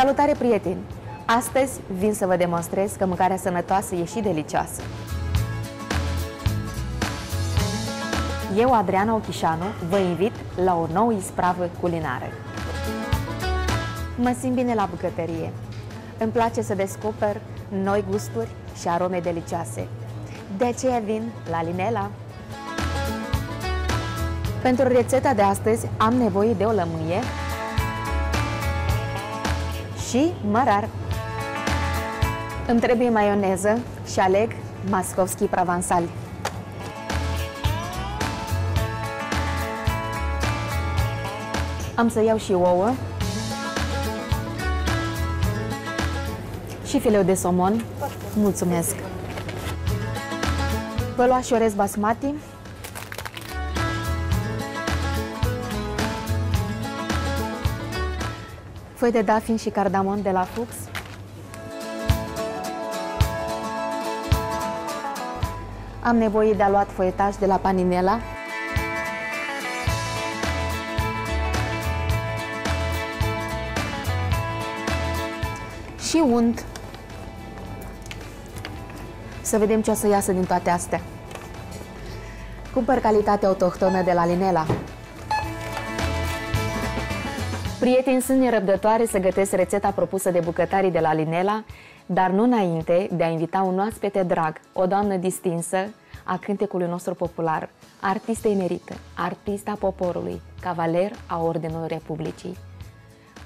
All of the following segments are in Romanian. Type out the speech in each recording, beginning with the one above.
Salutare, prieteni! Astăzi vin să vă demonstrez că mâncarea sănătoasă e și delicioasă. Eu, Adriana Ochișanu, vă invit la o nouă ispravă culinară. Mă simt bine la bucătărie. Îmi place să descoper noi gusturi și arome delicioase. De aceea vin la Linela. Pentru rețeta de astăzi am nevoie de o lămâie și mărar. Îmi trebuie maioneză și aleg Mascovski Provençal. Am să iau și ouă și fileu de somon. Mulțumesc! Voi lua și orez basmati. Foi de dafin și cardamon de la Fux. Am nevoie de aluat foietaj de la Paninela. Și unt. Să vedem ce o să iasă din toate astea. Cumpăr calitate autohtonă de la Linela. Prieteni, sunt nerăbdătoare să gătesc rețeta propusă de bucătarii de la Linela, dar nu înainte de a invita un oaspete drag, o doamnă distinsă a cântecului nostru popular, artistă emerită, artista poporului, cavaler a Ordinului Republicii.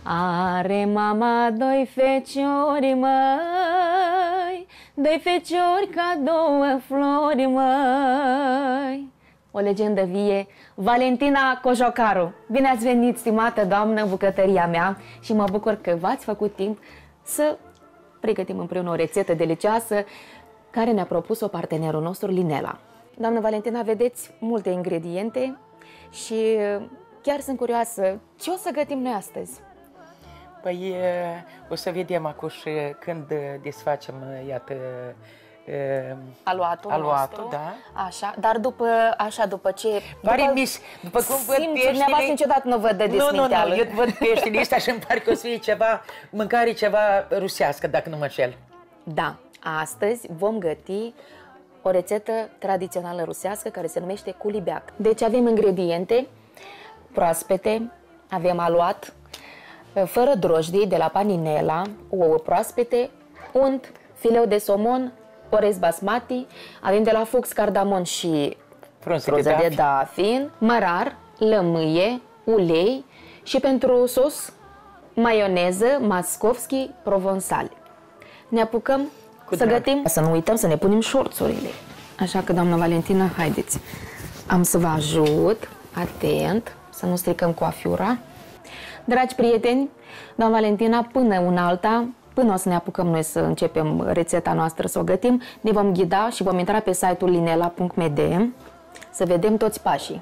Are mama doi feciori, măi, doi feciori ca două flori, măi. O legendă vie, Valentina Cojocaru. Bine ați venit, stimată doamnă, în bucătăria mea și mă bucur că v-ați făcut timp să pregătim împreună o rețetă delicioasă care ne-a propus-o partenerul nostru, Linela. Doamnă Valentina, vedeți multe ingrediente și chiar sunt curioasă, ce o să gătim noi astăzi? Păi o să vedem acum și când desfacem, iată, aluatul nostru, da. Așa, dar după ce... După cum văd peștele... Dumneavoastră niciodată nu văd de desminteală. Nu, eu văd peștele ăsta și îmi pare că o să fie ceva, mâncare ceva rusească, dacă nu mă înșel. Da, astăzi vom găti o rețetă tradițională rusească care se numește culibeac. Deci avem ingrediente proaspete, avem aluat, fără drojdii de la Paninela, ouă proaspete, unt, fileu de somon, orez basmati, avem de la Fux cardamon și frunze de dafin, mărar, lămâie, ulei și pentru sos maioneză Mascovski Provençal. Ne apucăm să gătim. Să nu uităm să ne punem șorțurile. Așa că, doamna Valentina, haideți. Am să vă ajut, atent, să nu stricăm coafiura. Dragi prieteni, doamna Valentina, până una alta, până o să ne apucăm noi să începem rețeta noastră, să o gătim, ne vom ghida și vom intra pe site-ul linela.md să vedem toți pașii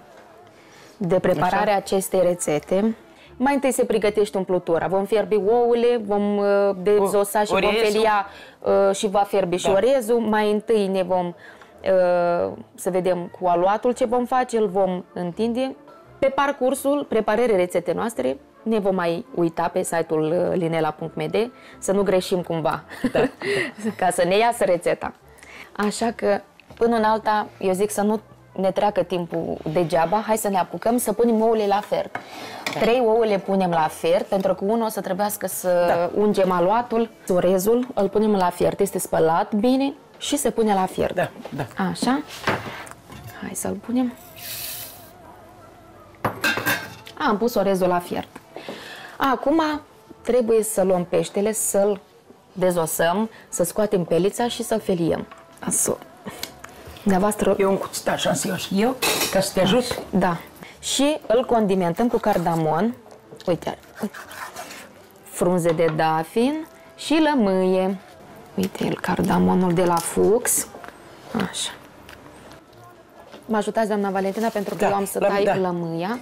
de preparare a acestei rețete. Mai întâi se pregătește umplutura. Vom fierbi ouăle, vom dezosa și vom felia și va fierbi și orezul. Mai întâi ne vom, să vedem cu aluatul ce vom face, îl vom întinde. Pe parcursul preparării rețetei noastre, ne vom mai uita pe site-ul linela.md să nu greșim cumva, ca să ne iasă rețeta. Așa că, până în alta, eu zic să nu ne treacă timpul degeaba, hai să ne apucăm să punem ouăle la fert. 3 ouă le punem la fert, pentru că unul o să trebuiască să ungem aluatul. Orezul îl punem la fert, este spălat bine și se pune la fert. Așa, hai să-l punem. Am pus orezul la fiert. Acum trebuie să luăm peștele, să-l dezosăm, să scoatem pelița și să-l feliem. Eu un cuțit așa să iau și eu, ca să te ajut? Da. Și îl condimentăm cu cardamon, uite, frunze de dafin și lămâie. Uite el, cardamonul de la Fux. Așa. Mă ajutați, doamna Valentina, pentru că eu am să tai lămâia.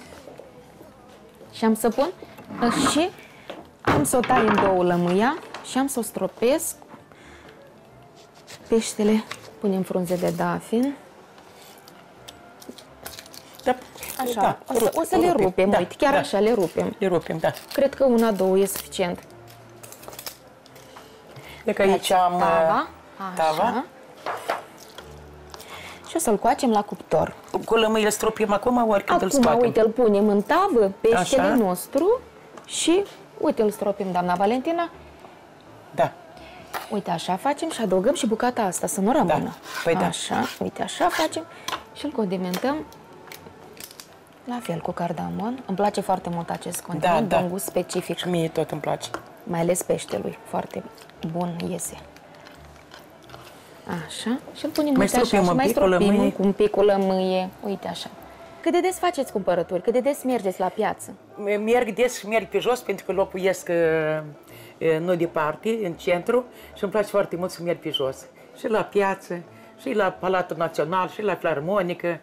Și am să pun și am să o tai în două lămâia și am să o stropesc. Peștele punem frunze de dafin. Așa, o să le rupem, uite, chiar așa le rupem. Le rupem, da. Cred că una, două e suficient. E că aici am tava. Și o să-l coacem la cuptor. Cu lămâi îl stropim acum, ori când îl scoatem? Acum, uite, îl punem în tavă, peștele nostru și, uite, îl stropim, doamna Valentina. Da. Uite, așa facem și adăugăm și bucata asta, să nu rămână. Da. Păi da. Așa, uite, așa facem și îl condimentăm la fel cu cardamon. Îmi place foarte mult acest condiment, da, un gust specific. Și mie tot îmi place. Mai ales peștelui, foarte bun iese. Așa, și îl punem mai uite așa și mai stropim cu un pic cu lămâie, uite așa. Cât de des faceți cumpărături? Cât de des mergeți la piață? Merg des și merg pe jos pentru că locuiesc nu departe, în centru și îmi place foarte mult să merg pe jos. Și la piață, și la Palatul Național, și la Filarmonică,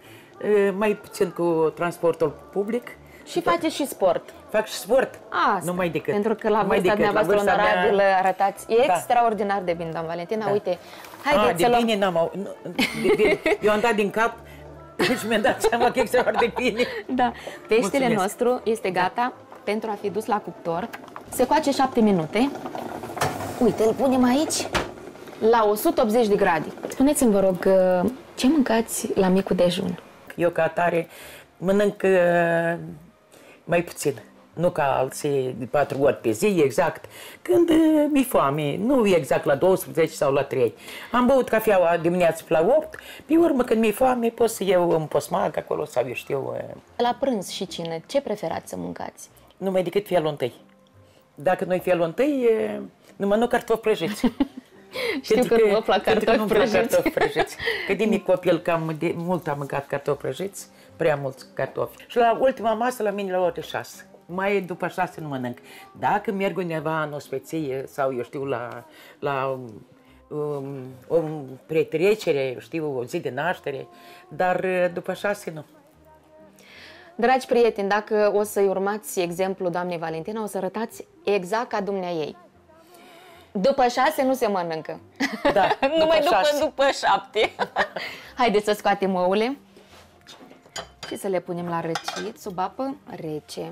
mai puțin cu transportul public. Și faceți și sport? Fac și sport, Asta, numai decât. pentru că la vârsta dumneavoastră onorabilă arătați extraordinar de bine, doamna Valentina. Da. Uite, haideți să luăm... bine n-am... Eu am dat din cap și mi-am dat seama că extraordinar de bine. Da, peștele nostru este gata pentru a fi dus la cuptor. Se coace 7 minute. Uite, îl punem aici la 180 de grade. Spuneți-mi, vă rog, ce mâncați la micul dejun? Eu, ca atare, mănânc mai puțin. Nu ca alții de 4 ori pe zi, exact. Când mi-e foame, nu exact la 12 sau la 3. Am băut cafeaua dimineața la 8, pe urmă când mi-e foame pot să iau un posmag acolo sau eu știu... La prânz și cină, ce preferați să mâncați? Numai decât felul întâi. Dacă nu-i felul întâi, nu mănânc cartofi prăjiți. Știu că nu vă plac cartofi prăjiți. Că de mic copil cam de mult am mâncat cartofi prăjiți, prea mulți cartofi. Și la ultima masă la mine la ore 6. Mai după 6 nu mănânc. Dacă merg undeva în ospeție sau eu știu la o pretrecere, eu știu, o zi de naștere, dar după 6 nu. Dragi prieteni, dacă o să-i urmați exemplul doamnei Valentina, o să arătați exact ca dumneaei. După 6 nu se mănâncă. Da, numai după 7. Haideți să scoatem ouăle și să le punem la răcit, sub apă rece.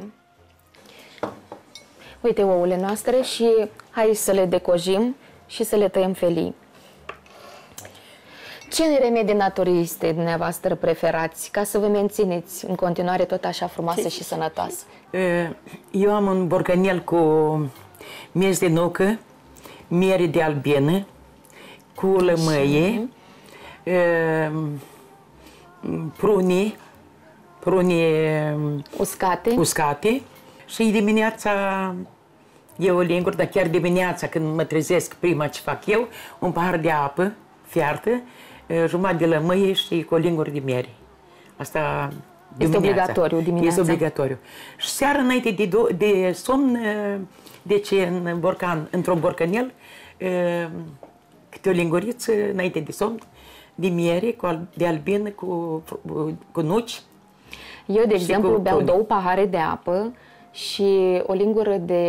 Uite ouăle noastre și hai să le decojim și să le tăiem felii. Ce remedii naturiste dumneavoastră preferați ca să vă mențineți în continuare tot așa frumoasă și sănătoasă? Eu am un borcanel cu miez de nucă, miere de albină, cu lămâie, prune uscate și dimineața eu lingur, dar chiar dimineața când mă trezesc, prima ce fac eu, un pahar de apă fiartă, jumătate de lămâie și cu o lingură de miere. Asta este obligatoriu dimineața. Este obligatoriu. Și seara înainte de somn, deci în borcan, într-un borcanel, câte o linguriță înainte de somn, de miere, de albină, cu nuci. Eu, de exemplu, beau 2 pahare de apă și o lingură de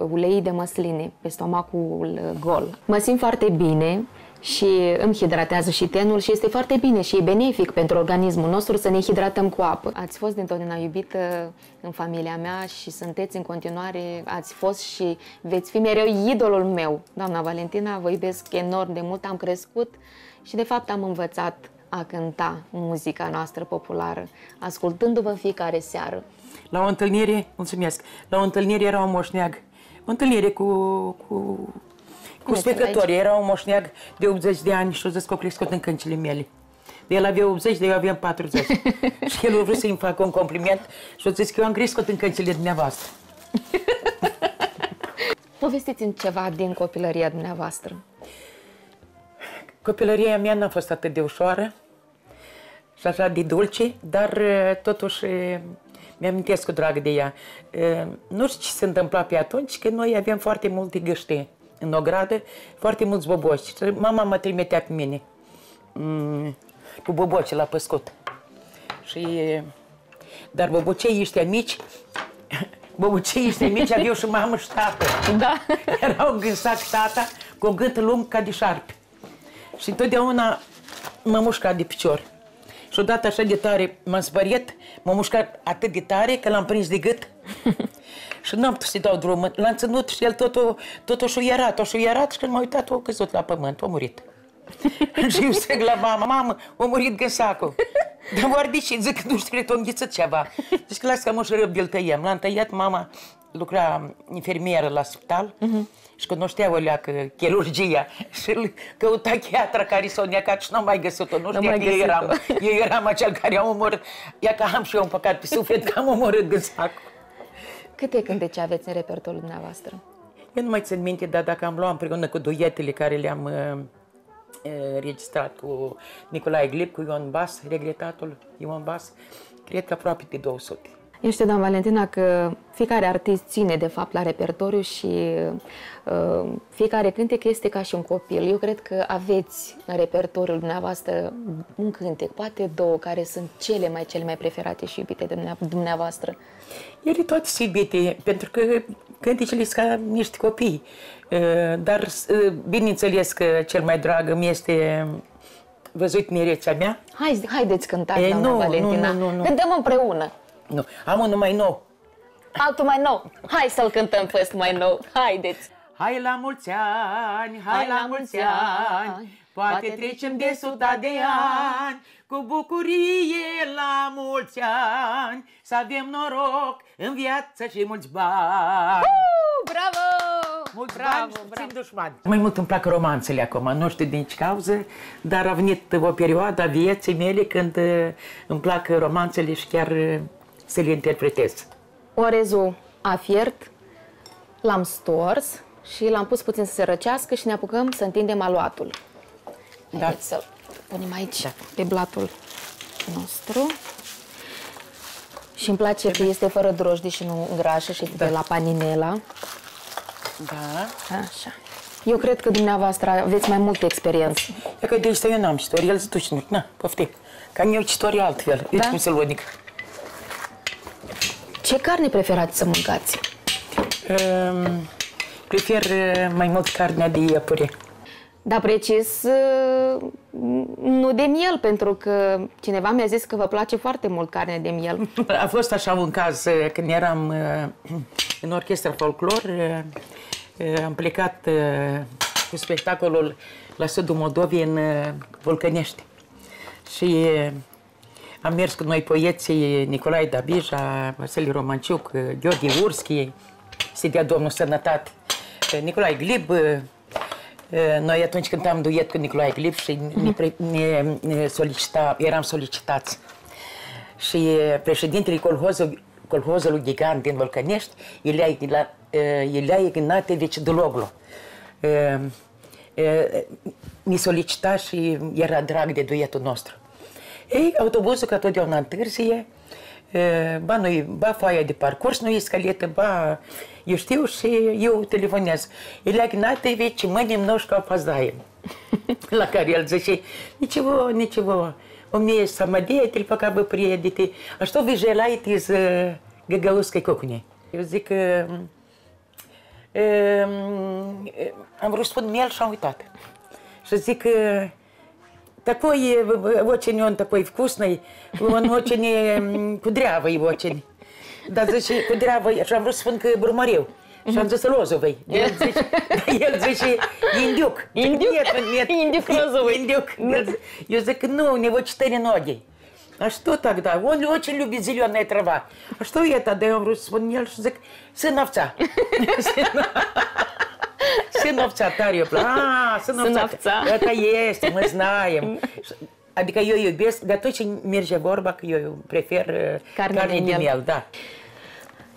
ulei de măsline pe stomacul gol. Mă simt foarte bine și îmi hidratează și tenul și este foarte bine și e benefic pentru organismul nostru să ne hidratăm cu apă. Ați fost dintotdeauna iubită în familia mea și sunteți în continuare, ați fost și veți fi mereu idolul meu. Doamna Valentina, vă iubesc enorm de mult, am crescut și de fapt am învățat a cânta muzica noastră populară, ascultându-vă în fiecare seară. La o întâlnire, mulțumesc, la o întâlnire era un moșneag, o întâlnire cu spectatorii, era un moșneag de 80 de ani și o zis că o crescut în câncile mele. El avea 80, de eu aveam 40. Și el a vrut să-mi facă un compliment și a zis că eu am crescut în câncile dumneavoastră. Povestiți-mi ceva din copilăria dumneavoastră. Copilăria mea n-a fost atât de ușoară și așa de dulce, dar totuși mi-amintesc cu drag de ea. Nu știu ce se întâmpla pe atunci, că noi aveam foarte multe găști în ogradă, foarte mulți boboci. Mama mă trimitea pe mine cu boboci la păscut. Dar bobocei ăștia mici, aveau și mamă și tată. Da. Erau în sac tata cu o gât lung ca de șarpe. Și întotdeauna m-a mușcat de picior. Și odată așa de tare m-am spăriet, m-a mușcat atât de tare că l-am prins de gât Și noaptea să-i dau drumul. L-am ținut și el tot o șuierat și când m-a uitat, a căzut la pământ, a murit. Și eu zic la mama, mamă, a murit găsacul. Dar vorbit și zic că nu știu, cred că a înghițit ceva. Zic că lasă că mă și răb de-l tăiem. L-am tăiat, mama lucra infermieră la spital și că nu știa o leacă chirurgia și îl căuta chiatra care s-a neacat și n-am mai găsit-o. Nu știa că eu eram acel care a omorât. Ia că am și eu un păcat pe suflet că am omorât găsacul. Câte cântece aveți în repertoriul dumneavoastră? Eu nu mai țin minte, dar dacă am luat împreună cu duetele care le-am registrat cu Nicolae Glib, cu Ion Bas, regretatul Ion Bas, cred că aproape de 200. Eu știu, doamna Valentina, că fiecare artist ține, de fapt, la repertoriu și fiecare cântec este ca și un copil. Eu cred că aveți în repertoriul dumneavoastră un cântec, poate două, care sunt cele mai preferate și iubite de dumneavoastră. Ele toate sunt iubite, pentru că cântecele sunt ca niște copii. Dar, bineînțeles că cel mai drag îmi este Văzut mireța mea. Haideți cântați, doamna Valentina. Nu. Cântăm împreună. Nu, am unul mai nou. Altul mai nou. Hai să-l cântăm pe ăsta mai nou. Haideți. Hai la mulți ani, hai la mulți ani, poate trecem de 100 de ani, cu bucurie la mulți ani, să avem noroc în viață și mulți bani. Bravo! Mulți bani și puțin dușmani. Mai mult îmi plac romanțele acum, nu știu din ce cauză, dar a venit o perioadă a vieții mele când îmi plac romanțele și chiar să le interpretez. Orezul a fiert, l-am stors și l-am pus puțin să se răcească și ne apucăm să întindem aluatul. Haideți să punem aici pe blatul nostru. Și îmi place că este fără drojdie și nu îngrașă și de la Paninela. Da. Așa. Eu cred că dumneavoastră aveți mai multă experiență. E că de aici eu n-am citori, el zice tu, na, poftim. Ca eu citori altfel, uite cum se-l văd. Ce carne preferați să mâncați? Prefer mai mult carnea de iepure. Dar precis, nu de miel, pentru că cineva mi-a zis că vă place foarte mult carnea de miel. A fost așa un caz când eram în orchestra folclor, am plecat cu spectacolul la sudul Moldovei în Vulcănești. Și am mers cu noi poeții Nicolae Dabija, Vasile Romanciuc, Gheorghe Urschi, se dea Domnul Sănătate, Nicolae Glib. Noi atunci cântam duet cu Nicolae Glib și eram solicitați. Și președintele colhozului Gigant din Vulcănești, Ilia Ignatievici Duloglu, mi solicita și era drag de duetul nostru. Ei, autobuzul ca totdeauna întârzie, ba foaia de parcurs nu e scaletă, ba eu știu și eu telefonez. Ilia Ignatievici, мы немножко опоздаем. La care el zice, ничего, у меня есть самодеятель, пока вы приедете. А что вы желаете из гагаузской кухни? Eu zic că am vrut să spun miel și am uitat. Și zic că такой очень он такой вкусный, он очень кудрявый очень. Dar zice кудрявый, și am vrut să spun că brumăriu. Și am zis розовый. El zice индюк. Индюк розовый. Индюк. Eu zic nu, у него 4 ноги. А что тогда? Он очень любит зеленая трава. А что это? Да я говорю, вспомнил, что сын овца. Сын овца, Тарья. Сын овца. Это есть, мы знаем. Adică eu iubesc, dar tot ce merge vorba că eu prefer carne de miel, da.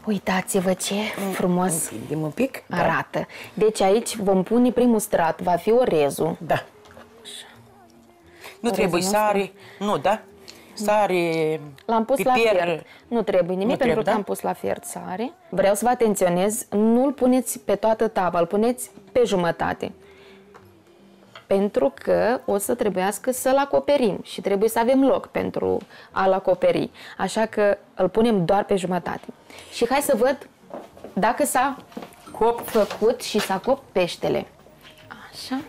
Uitați-vă ce frumos un pic arată. Deci aici vom pune primul strat, va fi orezul. Da. Nu trebuie sare, nu, da? Sare, l-am pus la fiert. Nu trebuie nimic pentru că am pus la fiert sare. Vreau să vă atenționez, nu-l puneți pe toată tava, îl puneți pe jumătate. Pentru că o să trebuiască să-l acoperim și trebuie să avem loc pentru a-l acoperi. Așa că îl punem doar pe jumătate. Și hai să văd dacă s-a făcut și s-a copt peștele. Așa.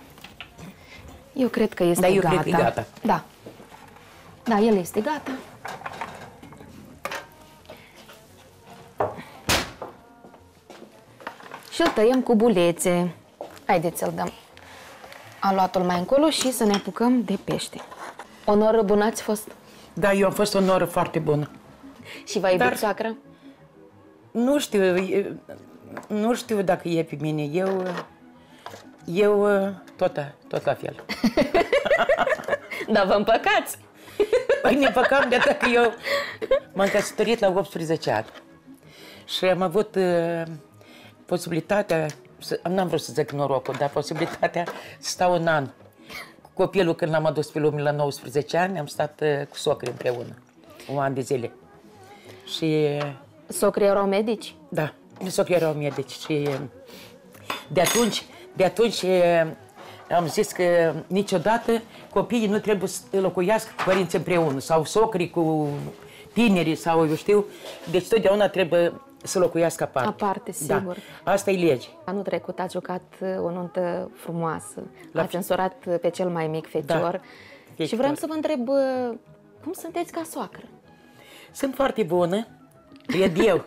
Eu cred că este gata. Cred că e gata. Da. Da, el este gata. și îl tăiem cu bulețe. Haideți să-l dăm aluatul mai încolo și să ne apucăm de pește. O noră bună ați fost? Da, eu am fost o noră foarte bună. Și v-a iubit soacră? Nu știu, nu știu dacă e pe mine. Eu tot la fel. Dar vă împăcați? Păi ne păcam de atât că eu m-am căsătorit la 18 ani. Și am avut posibilitatea, n-am vrut să zic norocul, dar posibilitatea să stau un an cu copilul când l-am adus pe lume la 19 ani, am stat cu socrii împreună, un an de zile. Și... Socrii erau medici? Da, socrii erau medici și de atunci am zis că niciodată copiii nu trebuie să locuiască cu părinții împreună sau socrii cu tinerii sau eu știu, deci totdeauna trebuie să locuiască aparte. Aparte, sigur. Da. Asta e lege. Anul trecut ați jucat o nuntă frumoasă, ați însurat pe cel mai mic fecior. Da. Și vreau să vă întreb, cum sunteți ca soacră? Sunt foarte bună, cred eu.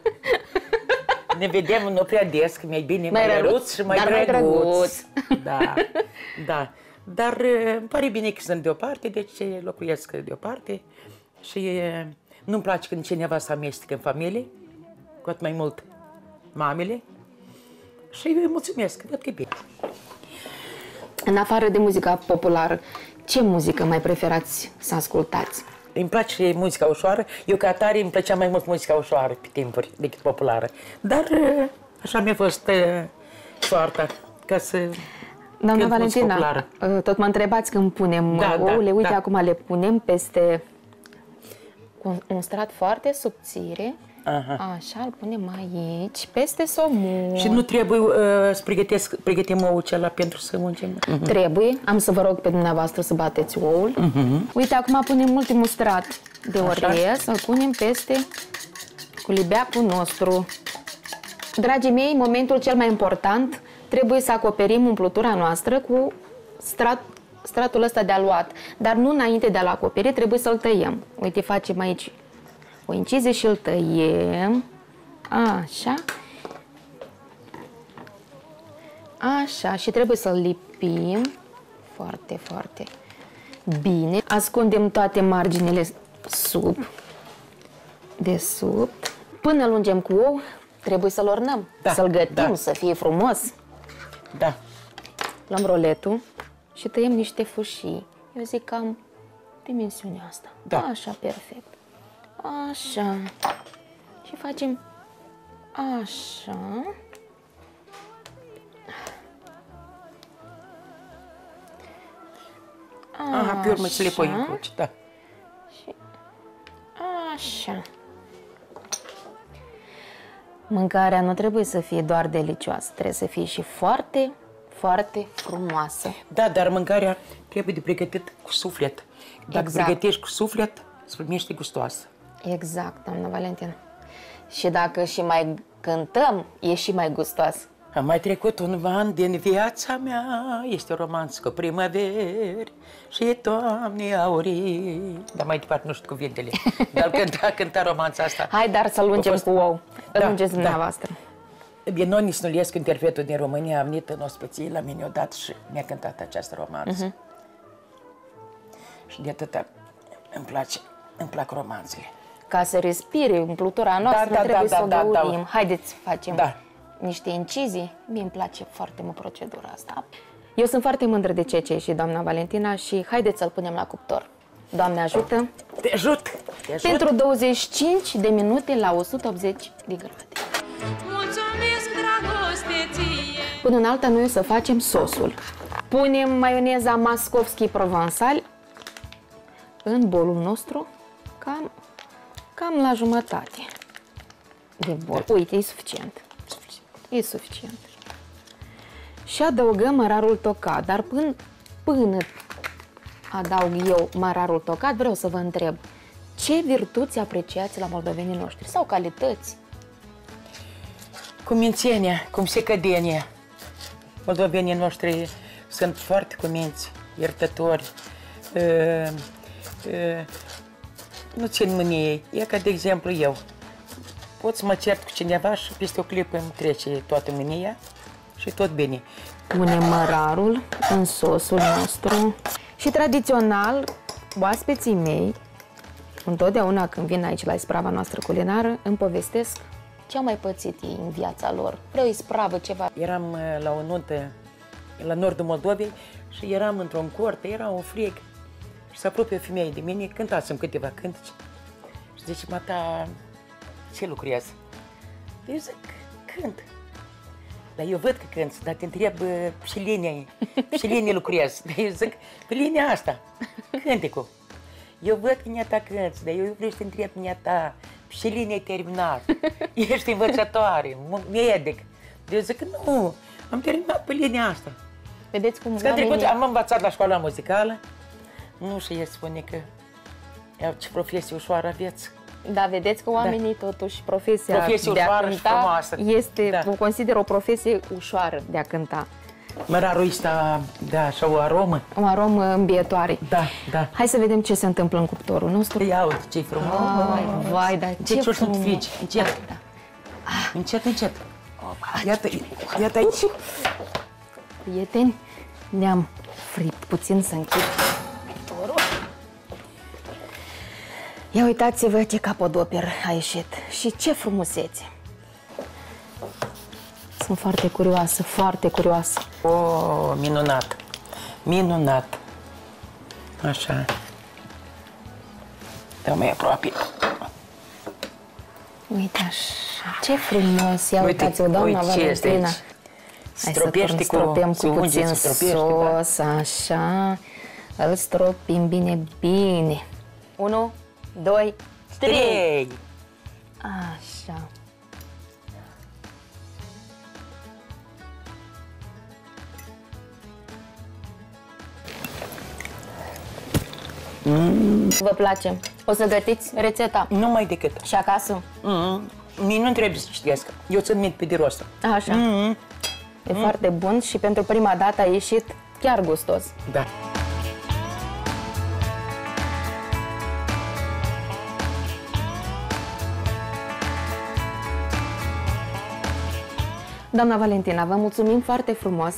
Ne vedem nu prea des, că mai bine mai răruț și mai drăguț. Da, da. Dar îmi pare bine că sunt deoparte, deci locuiesc deoparte și nu-mi place când cineva se amestecă în familie, cu atât mai mult mamele, și eu îi mulțumesc, văd că e bine. În afară de muzica populară, ce muzică mai preferați să ascultați? Îmi place muzica ușoară, eu ca atare îmi plăcea mai mult muzica ușoară pe timpuri decât populară, dar așa mi-a fost soarta, ca să... Doamna Valentina, tot mă întrebați când punem ouăle, uite acum le punem peste un strat foarte subțire. Aha. Așa, îl punem aici, peste somon. Și nu trebuie să pregătim ouul acela pentru să muncim? Trebuie. Am să vă rog pe dumneavoastră să bateți oul. Uite, acum punem ultimul strat de orez, să-l punem peste culibeacul nostru. Dragii mei, momentul cel mai important, trebuie să acoperim umplutura noastră cu stratul ăsta de aluat. Dar nu înainte de a-l acoperi, trebuie să-l tăiem. Uite, facem aici o incizie și îl tăiem. Așa. Așa. Și trebuie să-l lipim foarte, foarte bine. Ascundem toate marginile de sub. Până îl ungem cu ou, trebuie să-l ornăm, să-l gătim, să fie frumos. Da. Luăm roletul și tăiem niște fâșii. Eu zic cam dimensiunea asta. Da. Așa, perfect. Așa. Și facem așa. Aha, pe urmă să le pui în cruci, da. Și așa. Mâncarea nu trebuie să fie doar delicioasă, trebuie să fie și foarte, foarte frumoasă. Da, dar mâncarea trebuie de pregătit cu suflet. Dacă pregătești cu suflet, se primește gustoasă. Exact, doamna Valentina. Și dacă și mai cântăm, e și mai gustoasă. Am mai trecut un an din viața mea, este o romanță cu primăveri și toamne aurii. Dar mai departe nu știu cuvintele, dar cânta romanța asta. Hai, dar să-l ungem cu ou. Îl ungeți dumneavoastră. Benoni Snulescu, interpretul din România, a venit în ospăție la mine odată și mi-a cântat această romanță. Și de atâta îmi plac romanțele. Ca să respire umplutura noastră, trebuie să o găurim. Haideți să facem niște incizii. Mie îmi place foarte mult procedura asta. Eu sunt foarte mândră de ceea ce și doamna Valentina și haideți să-l punem la cuptor. Doamne ajută! Te ajut! Pentru 25 de minute la 180 de grade. Mulțumesc, dragoste ție! Până în alta noi o să facem sosul. Punem maioneza Mascovski Provençal în bolul nostru cam la jumătate de bol. Uite, e suficient. E suficient. Și adăugăm mărarul tocat. Dar până adaug eu mărarul tocat, vreau să vă întreb, ce virtuți apreciați la moldovenii noștri? Sau calități? Cumințenia, cumsecădenia. Moldovenii noștri sunt foarte cuminți, iertători, nu țin mânie. E ca, de exemplu, eu. Pot să mă cert cu cineva și peste o clipă îmi trece toată mânia și tot bine. Punem mărarul în sosul nostru și tradițional, oaspeții mei, întotdeauna când vin aici la isprava noastră culinară, îmi povestesc ce au mai pățit ei în viața lor. Vreau ispravă, ceva. Eram la o nuntă la nordul Moldovei și eram într-un cort, era un frig și se apropie o femeie de mine, cântasem câteva cântece și zice, mata, ce lucrează? Eu zic, cânt. Dar eu văd că cânti, dar te întreb și linia lucrează. Dar eu zic, pe linia asta, cântecul. Eu văd că neata cânti, dar eu vreau să te întreb neata, și linia ai terminat, ești învățătoare, medic. Eu zic, nu, am terminat pe linia asta. Vedeți cum oamenii... Am învățat la școala muzicală, nu și el spune că ce profesie ușoară aveți. Da, vedeți că oamenii totuși profesia de a cânta este, o consider o profesie ușoară de a cânta. Mărarul ăsta, da, așa o aromă. O aromă îmbietoare. Da, da. Hai să vedem ce se întâmplă în cuptorul nostru. Ia uite ce-i frumos. Vai, dar ce frumos. Frigi, încet. Încet, încet. Iată aici. Prieteni, ne-am fript puțin să închid cuptorul. Ia uitați-vă ce capodoperă a ieșit și ce frumusețe. Sunt foarte curioasă, foarte curioasă. Oh, minunat, minunat. Așa. Dă mai aproape. Uite așa, ce frumos. Ia uitați-vă, doamna Valentina. Hai să stropim cu puțin sos, așa. Îl stropim bine, bine. 1, 2, 3. Așa. Vă place? O să gătiți rețeta? Nu mai decât. Și acasă? Mie nu trebuie să citesc. Eu țin minte pe de rost. Așa. E foarte bun și pentru prima dată a ieșit chiar gustos. Da. Doamna Valentina, vă mulțumim foarte frumos.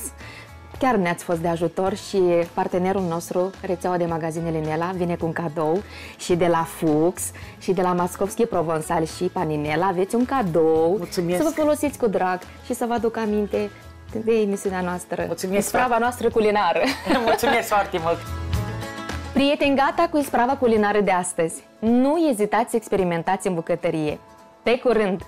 Chiar ne-ați fost de ajutor și partenerul nostru, rețeaua de magazine Linela, vine cu un cadou și de la Fux și de la Mascovski Provençal și Paninela aveți un cadou. Mulțumesc. Să vă folosiți cu drag și să vă aduc aminte de emisiunea noastră, isprava noastră culinară. Mulțumesc foarte mult! Prieteni, gata cu isprava culinară de astăzi. Nu ezitați să experimentați în bucătărie. Pe curând!